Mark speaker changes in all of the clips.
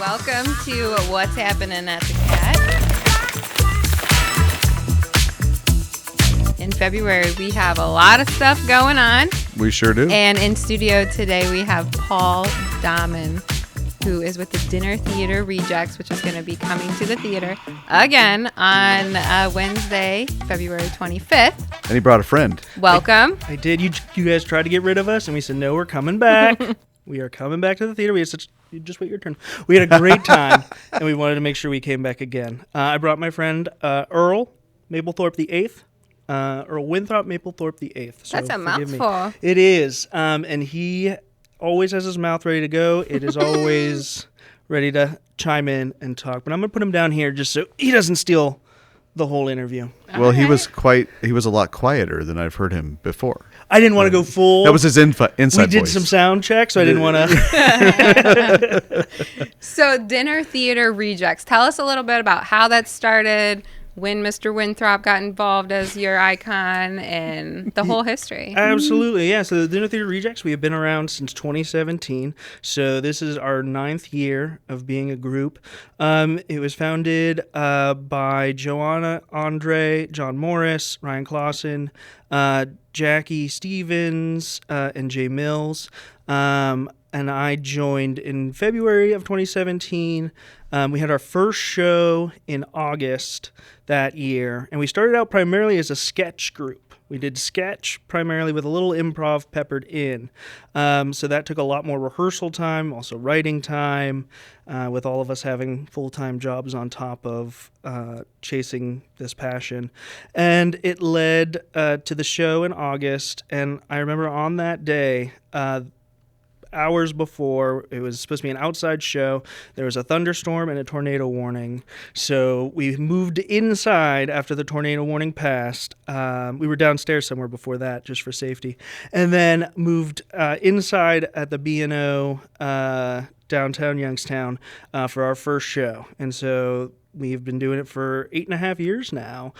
Speaker 1: Welcome to What's Happening at the Cat. In February, we have a lot of stuff going on.
Speaker 2: We sure do.
Speaker 1: And in studio today, we have Paul Dahman, who is with the Dinner Theater Rejects, which is going to be coming to the theater again on Wednesday, February 25th.
Speaker 2: And he brought a friend.
Speaker 1: Welcome.
Speaker 3: I did. You guys tried to get rid of us, and we said, no, we're coming back. We are coming back to the theater. You just wait your turn. We had a great time, and we wanted to make sure we came back again. I brought my friend Earl Mapplethorpe the 8th. Earl Winthrop Mapplethorpe the 8th.
Speaker 1: So that's a mouthful.
Speaker 3: It is. And he always has his mouth ready to go. It is always ready to chime in and talk. But I'm going to put him down here just so he doesn't steal the whole interview.
Speaker 2: Well, he was a lot quieter than I've heard him before.
Speaker 3: I didn't want to go full.
Speaker 2: That was his inside voice.
Speaker 3: We did some sound checks, so I didn't want to.
Speaker 1: So Dinner Theater Rejects. Tell us a little bit about how that started, when Mr. Winthrop got involved as your icon, and the whole history.
Speaker 3: Absolutely, yeah. So the Dinner Theater Rejects, we have been around since 2017. So this is our 9th year of being a group. It was founded by Joanna, Andre, John Morris, Ryan Clausen, Jackie Stevens, and Jay Mills. And I joined in February of 2017. We had our first show in August that year, and we started out primarily as a sketch group. We did sketch primarily with a little improv peppered in. So that took a lot more rehearsal time, also writing time, with all of us having full-time jobs on top of chasing this passion. And it led to the show in August, and I remember on that day, hours before, it was supposed to be an outside show, there was a thunderstorm and a tornado warning. So we moved inside after the tornado warning passed. We were downstairs somewhere before that, just for safety. And then moved inside at the B&O downtown Youngstown for our first show. And so we've been doing it for 8.5 years now.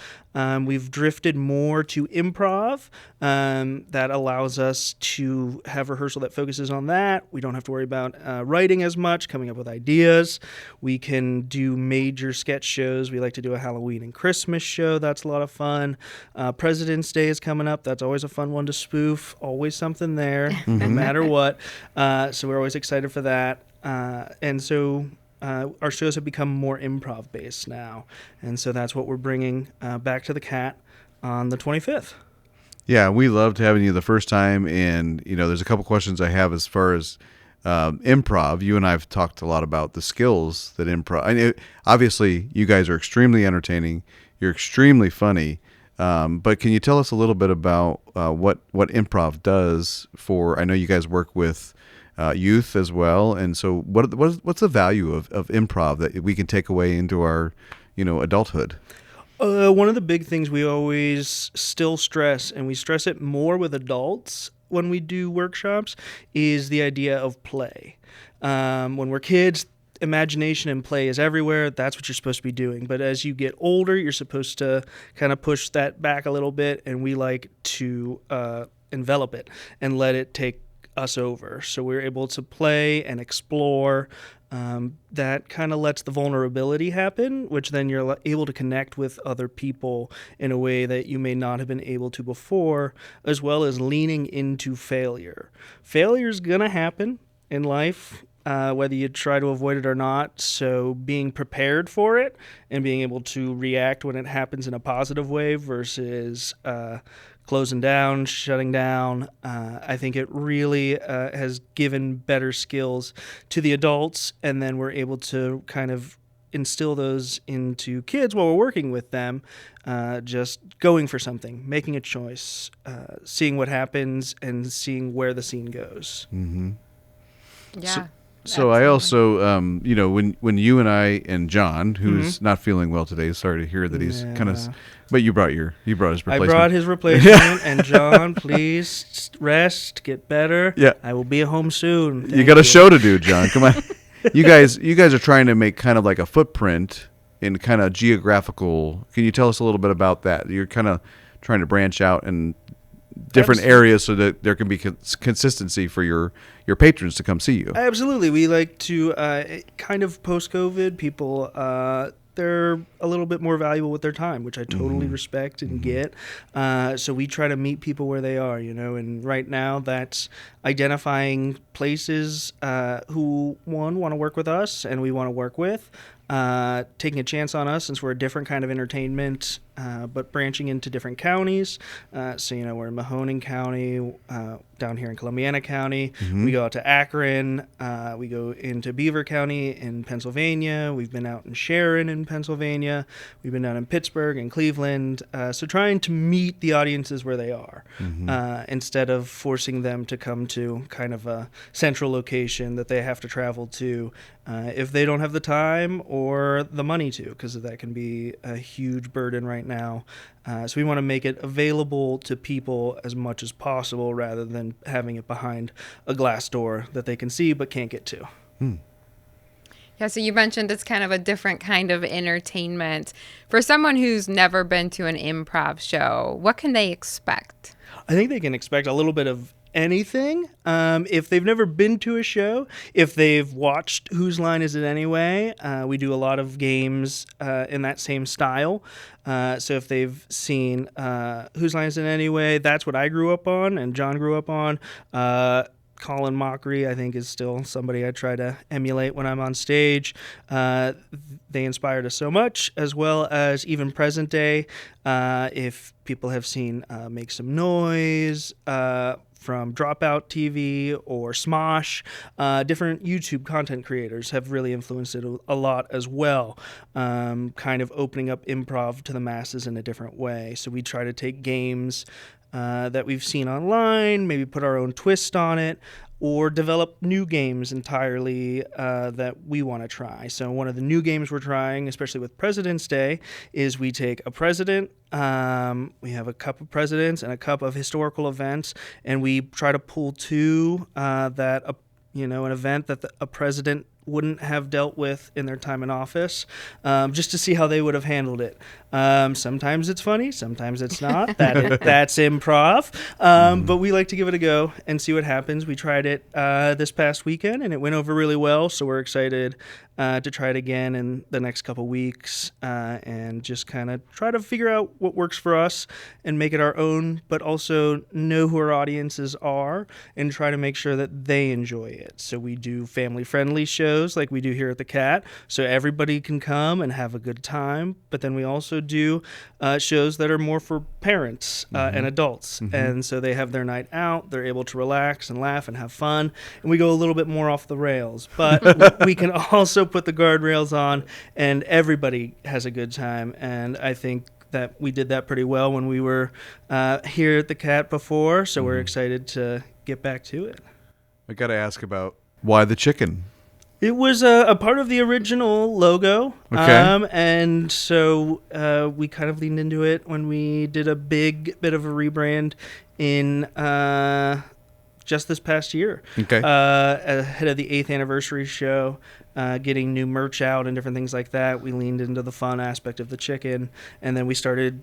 Speaker 3: We've drifted more to improv. That allows us to have rehearsal that focuses on that. We don't have to worry about writing as much, coming up with ideas. We can do major sketch shows. We like to do a Halloween and Christmas show. That's a lot of fun. President's Day is coming up. That's always a fun one to spoof. Always something there, no matter what. So we're always excited for that. And so our shows have become more improv based now, and so that's what we're bringing back to the Cat on the 25th.
Speaker 2: Yeah, we loved having you the first time, and there's a couple questions I have as far as improv. You and I have talked a lot about the skills that improv. Obviously, you guys are extremely entertaining. You're extremely funny. But can you tell us a little bit about what improv does for? I know you guys work with youth as well, and so what's the value of improv that we can take away into our adulthood?
Speaker 3: One of the big things we always still stress, and we stress it more with adults when we do workshops, is the idea of play. When we're kids, imagination and play is everywhere. That's what you're supposed to be doing. But as you get older, you're supposed to kind of push that back a little bit, and we like to envelop it and let it take us over. So we're able to play and explore. That kind of lets the vulnerability happen, which then you're able to connect with other people in a way that you may not have been able to before, as well as leaning into failure. Failure is going to happen in life, whether you try to avoid it or not. So being prepared for it and being able to react when it happens in a positive way versus closing down, shutting down. I think it really has given better skills to the adults, and then we're able to kind of instill those into kids while we're working with them, just going for something, making a choice, seeing what happens, and seeing where the scene goes.
Speaker 2: Mm-hmm.
Speaker 1: Yeah.
Speaker 2: So I also, when you and I and John, who's not feeling well today, sorry to hear that he's kind of, but you brought his replacement.
Speaker 3: I brought his replacement, and John, please rest, get better.
Speaker 2: Yeah,
Speaker 3: I will be home soon.
Speaker 2: You got a show to do, John. Come on, you guys are trying to make kind of like a footprint in kind of geographical. Can you tell us a little bit about that? You're kind of trying to branch out and different areas so that there can be consistency for your your patrons to come see you.
Speaker 3: Absolutely. We like to kind of post-COVID, people they're a little bit more valuable with their time, which I totally respect and get. So we try to meet people where they are, and right now that's identifying places who, one, want to work with us and we want to work with, taking a chance on us since we're a different kind of entertainment, but branching into different counties. So, we're in Mahoning County, down here in Columbiana County. We go out to Akron. We go into Beaver County in Pennsylvania. We've been out in Sharon in Pennsylvania. We've been down in Pittsburgh and Cleveland. So trying to meet the audiences where they are, instead of forcing them to come to kind of a central location that they have to travel to if they don't have the time or the money to, because that can be a huge burden right now. So we want to make it available to people as much as possible rather than having it behind a glass door that they can see but can't get to.
Speaker 1: Yeah, so you mentioned it's kind of a different kind of entertainment. For someone who's never been to an improv show, what can they expect?
Speaker 3: I think they can expect a little bit of anything. If they've never been to a show, if they've watched Whose Line Is It Anyway, we do a lot of games in that same style. So if they've seen Whose Line Is It Anyway, that's what I grew up on and John grew up on. Colin Mockery, I think, is still somebody I try to emulate when I'm on stage. They inspired us so much, as well as even present day. If people have seen Make Some Noise, from Dropout TV or Smosh, different YouTube content creators have really influenced it a lot as well, kind of opening up improv to the masses in a different way. So we try to take games that we've seen online, maybe put our own twist on it, or develop new games entirely that we want to try. So one of the new games we're trying, especially with President's Day, is we take a president, we have a cup of presidents and a cup of historical events, and we try to pull two an event that a president wouldn't have dealt with in their time in office, just to see how they would have handled it. Sometimes it's funny, sometimes it's not. That's improv. But we like to give it a go and see what happens. We tried it this past weekend, and it went over really well, so we're excited to try it again in the next couple weeks and just kind of try to figure out what works for us and make it our own, but also know who our audiences are and try to make sure that they enjoy it. So we do family-friendly shows like we do here at the Cat, so everybody can come and have a good time, but then we also do shows that are more for parents and adults, and so they have their night out, they're able to relax and laugh and have fun, and we go a little bit more off the rails, but we can also put the guardrails on and everybody has a good time. And I think that we did that pretty well when we were here at the Cat before, so we're excited to get back to it.
Speaker 2: I got to ask about why the chicken?
Speaker 3: It was a part of the original logo,
Speaker 2: Okay.
Speaker 3: And so we kind of leaned into it when we did a big bit of a rebrand in just this past year.
Speaker 2: Okay.
Speaker 3: Ahead of the 8th anniversary show, getting new merch out and different things like that, we leaned into the fun aspect of the chicken, and then we started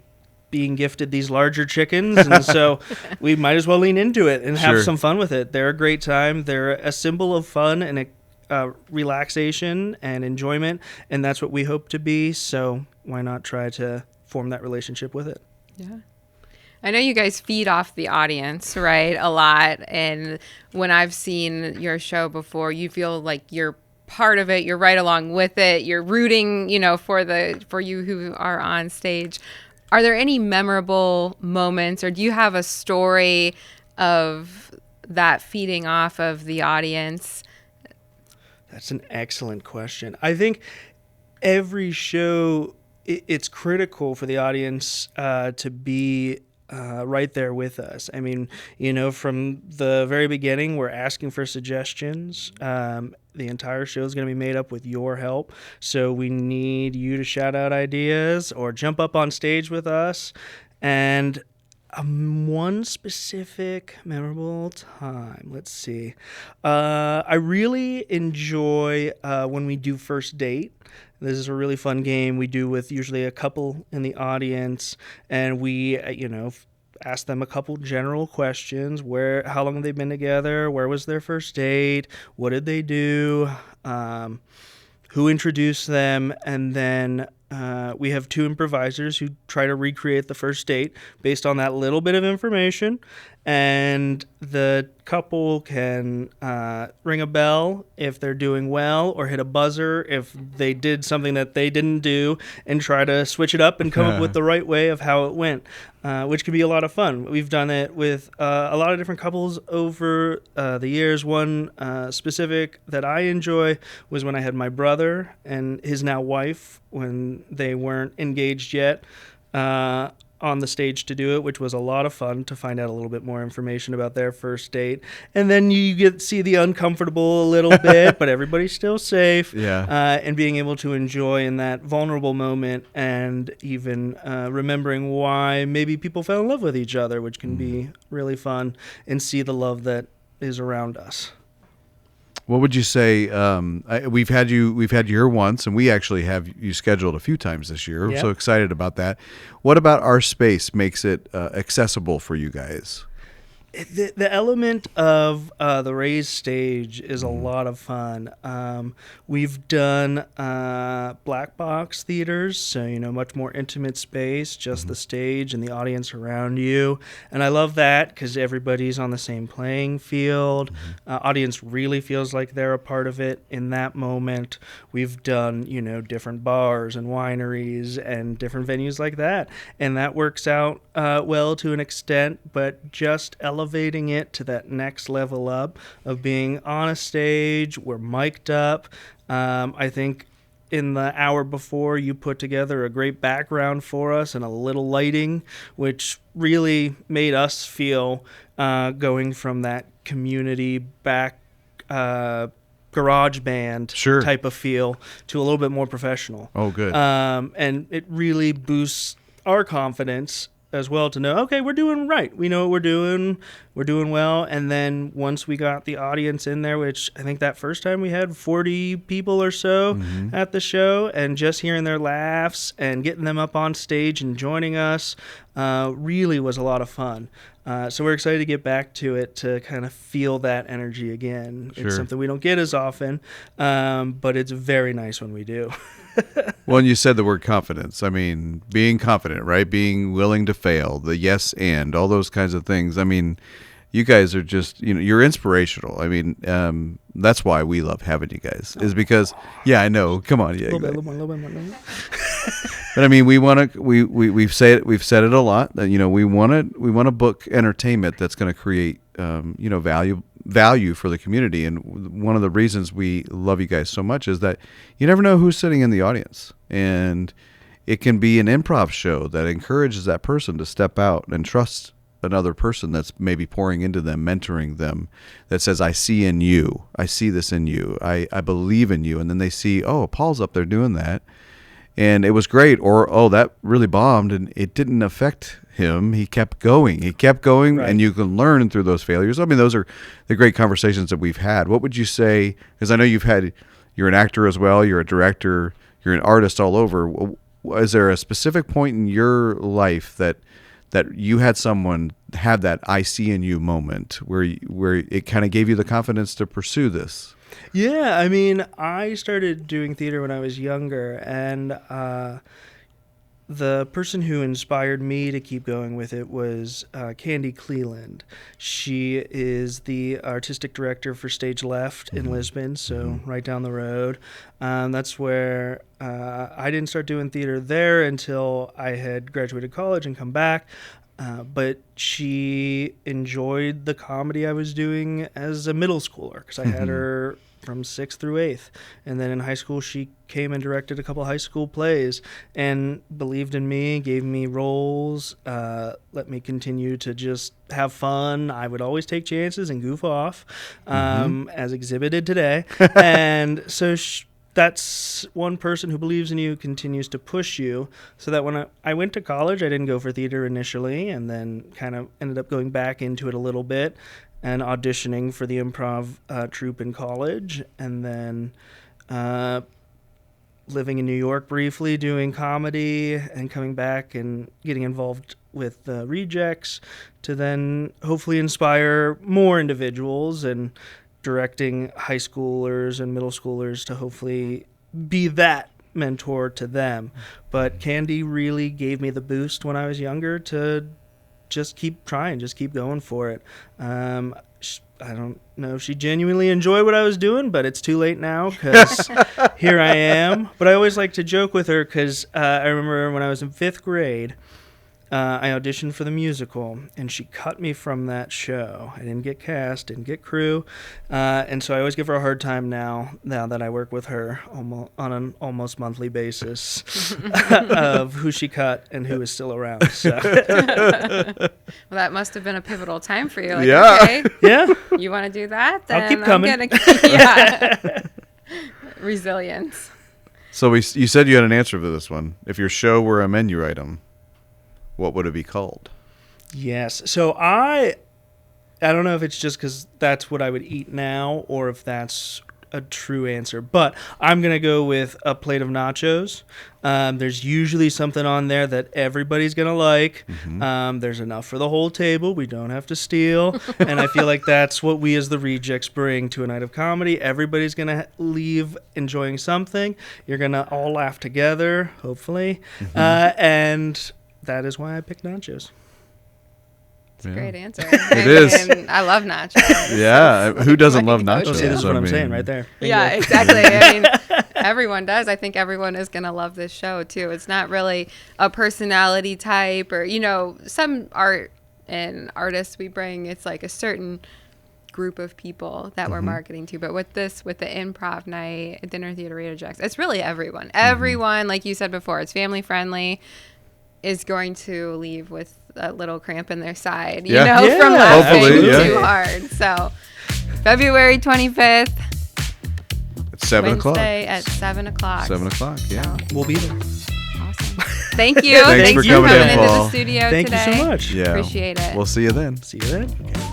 Speaker 3: being gifted these larger chickens, and so we might as well lean into it and have some fun with it. They're a great time. They're a symbol of fun and relaxation and enjoyment, and that's what we hope to be, so why not try to form that relationship with it?
Speaker 1: Yeah. I know you guys feed off the audience, right, a lot, and when I've seen your show before, you feel like you're part of it, you're right along with it, you're rooting, for you who are on stage. Are there any memorable moments, or do you have a story of that feeding off of the audience?
Speaker 3: That's an excellent question. I think every show, it's critical for the audience to be right there with us. I mean, from the very beginning, we're asking for suggestions. The entire show is going to be made up with your help. So we need you to shout out ideas or jump up on stage with us. And one specific memorable time, let's see. I really enjoy when we do First Date. This is a really fun game we do with usually a couple in the audience, and we, ask them a couple general questions. How long have they been together? Where was their first date? What did they do? Who introduced them? And then we have 2 improvisers who try to recreate the first date based on that little bit of information. And the couple can ring a bell if they're doing well, or hit a buzzer if they did something that they didn't do, and try to switch it up and come up with the right way of how it went, which can be a lot of fun. We've done it with a lot of different couples over the years. One specific that I enjoy was when I had my brother and his now wife, when they weren't engaged yet, on the stage to do it, which was a lot of fun to find out a little bit more information about their first date. And then you get to see the uncomfortable a little bit, but everybody's still safe.
Speaker 2: Yeah.
Speaker 3: And being able to enjoy in that vulnerable moment, and even remembering why maybe people fell in love with each other, which can be really fun, and see the love that is around us.
Speaker 2: What would you say? We've had you here once, and we actually have you scheduled a few times this year.
Speaker 3: Yep.
Speaker 2: So excited about that. What about our space makes it accessible for you guys?
Speaker 3: The element of the raised stage is a lot of fun. We've done black box theaters, so much more intimate space, just the stage and the audience around you. And I love that because everybody's on the same playing field. Audience really feels like they're a part of it in that moment. We've done different bars and wineries and different venues like that, and that works out well to an extent. But just elevating it to that next level up of being on a stage, we're mic'd up. I think in the hour before, you put together a great background for us and a little lighting, which really made us feel going from that community back garage band type of feel to a little bit more professional.
Speaker 2: Oh, good.
Speaker 3: And it really boosts our confidence as well to know, okay, we're doing right. We know what we're doing well. And then once we got the audience in there, which I think that first time we had 40 people or so at the show, and just hearing their laughs and getting them up on stage and joining us really was a lot of fun. So we're excited to get back to it, to kind of feel that energy again.
Speaker 2: Sure.
Speaker 3: It's something we don't get as often, but it's very nice when we do.
Speaker 2: Well, and you said the word confidence. I mean, being confident, right? Being willing to fail, the yes and, all those kinds of things. I mean, you guys are just, you're inspirational. I mean, that's why we love having you guys, is because, I know. Come on. Yeah,
Speaker 3: a little bit.
Speaker 2: But I mean, we've said it a lot that, we want to book entertainment that's going to create, value for the community. And one of the reasons we love you guys so much is that you never know who's sitting in the audience, and it can be an improv show that encourages that person to step out and trust another person that's maybe pouring into them, mentoring them, that says, I see in you, I see this in you, I believe in you. And then they see, oh, Paul's up there doing that, and it was great, or, oh, that really bombed and it didn't affect him. He kept going, right. And you can learn through those failures. I mean, those are the great conversations that we've had. What would you say, because I know you're an actor as well, you're a director, you're an artist all over. Is there a specific point in your life that you had someone have that I see in you moment where it kind of gave you the confidence to pursue this?
Speaker 3: Yeah, I mean, I started doing theater when I was younger, and the person who inspired me to keep going with it was Candy Cleland. She is the artistic director for Stage Left in Lisbon, so right down the road. That's where I didn't start doing theater there until I had graduated college and come back. But she enjoyed the comedy I was doing as a middle schooler, because I had her from 6th through 8th. And then in high school, she came and directed a couple high school plays and believed in me, gave me roles, let me continue to just have fun. I would always take chances and goof off, as exhibited today. And so that's one person who believes in you, continues to push you, so that when I went to college, I didn't go for theater initially, and then kind of ended up going back into it a little bit and auditioning for the improv troupe in college, and then living in New York briefly, doing comedy, and coming back and getting involved with Rejects to then hopefully inspire more individuals, and directing high schoolers and middle schoolers to hopefully be that mentor to them. But Candy really gave me the boost when I was younger to just keep trying, just keep going for it. I don't know if she genuinely enjoyed what I was doing, but it's too late now because here I am. But I always like to joke with her because I remember when I was in 5th grade, I auditioned for the musical, and she cut me from that show. I didn't get cast, didn't get crew, and so I always give her a hard time now that I work with her on an almost monthly basis of who she cut and who is still around. So.
Speaker 1: Well, that must have been a pivotal time for you. Like,
Speaker 2: Yeah.
Speaker 1: okay,
Speaker 3: Yeah.
Speaker 1: you want to do that? Then
Speaker 3: I'll keep coming.
Speaker 1: Yeah. Resilience.
Speaker 2: So you said you had an answer for this one. If your show were a menu item, what would it be called?
Speaker 3: Yes. So I don't know if it's just because that's what I would eat now or if that's a true answer, but I'm going to go with a plate of nachos. There's usually something on there that everybody's going to like.
Speaker 2: Mm-hmm.
Speaker 3: There's enough for the whole table. We don't have to steal. And I feel like that's what we as the Rejects bring to a night of comedy. Everybody's going to leave enjoying something. You're going to all laugh together, hopefully.
Speaker 2: Mm-hmm.
Speaker 3: And that is why I picked nachos.
Speaker 1: It's a great answer.
Speaker 2: It is.
Speaker 1: I love nachos.
Speaker 2: Yeah. Who doesn't love nachos?
Speaker 3: Oh, see, this is what
Speaker 2: I
Speaker 3: I'm saying
Speaker 2: mean,
Speaker 3: right there.
Speaker 1: Yeah,
Speaker 3: Bingo.
Speaker 1: exactly. I mean, everyone does. I think everyone is going to love this show, too. It's not really a personality type or, some art and artists we bring, it's like a certain group of people that we're marketing to. But with the improv night, Dinner Theater Rejects, it's really everyone. Everyone, like you said before, it's family friendly, is going to leave with a little cramp in their side, from laughing too hard. So February 25th.
Speaker 2: It's 7 o'clock.
Speaker 1: Wednesday at 7 o'clock.
Speaker 2: 7 o'clock, yeah.
Speaker 3: We'll be there.
Speaker 1: Awesome. Thank you.
Speaker 2: Thanks for coming in,
Speaker 1: into
Speaker 2: Paul.
Speaker 1: the studio
Speaker 3: Thank
Speaker 1: today.
Speaker 3: you so much.
Speaker 2: Yeah.
Speaker 1: Appreciate it.
Speaker 2: We'll see you then.
Speaker 3: See you then. Okay.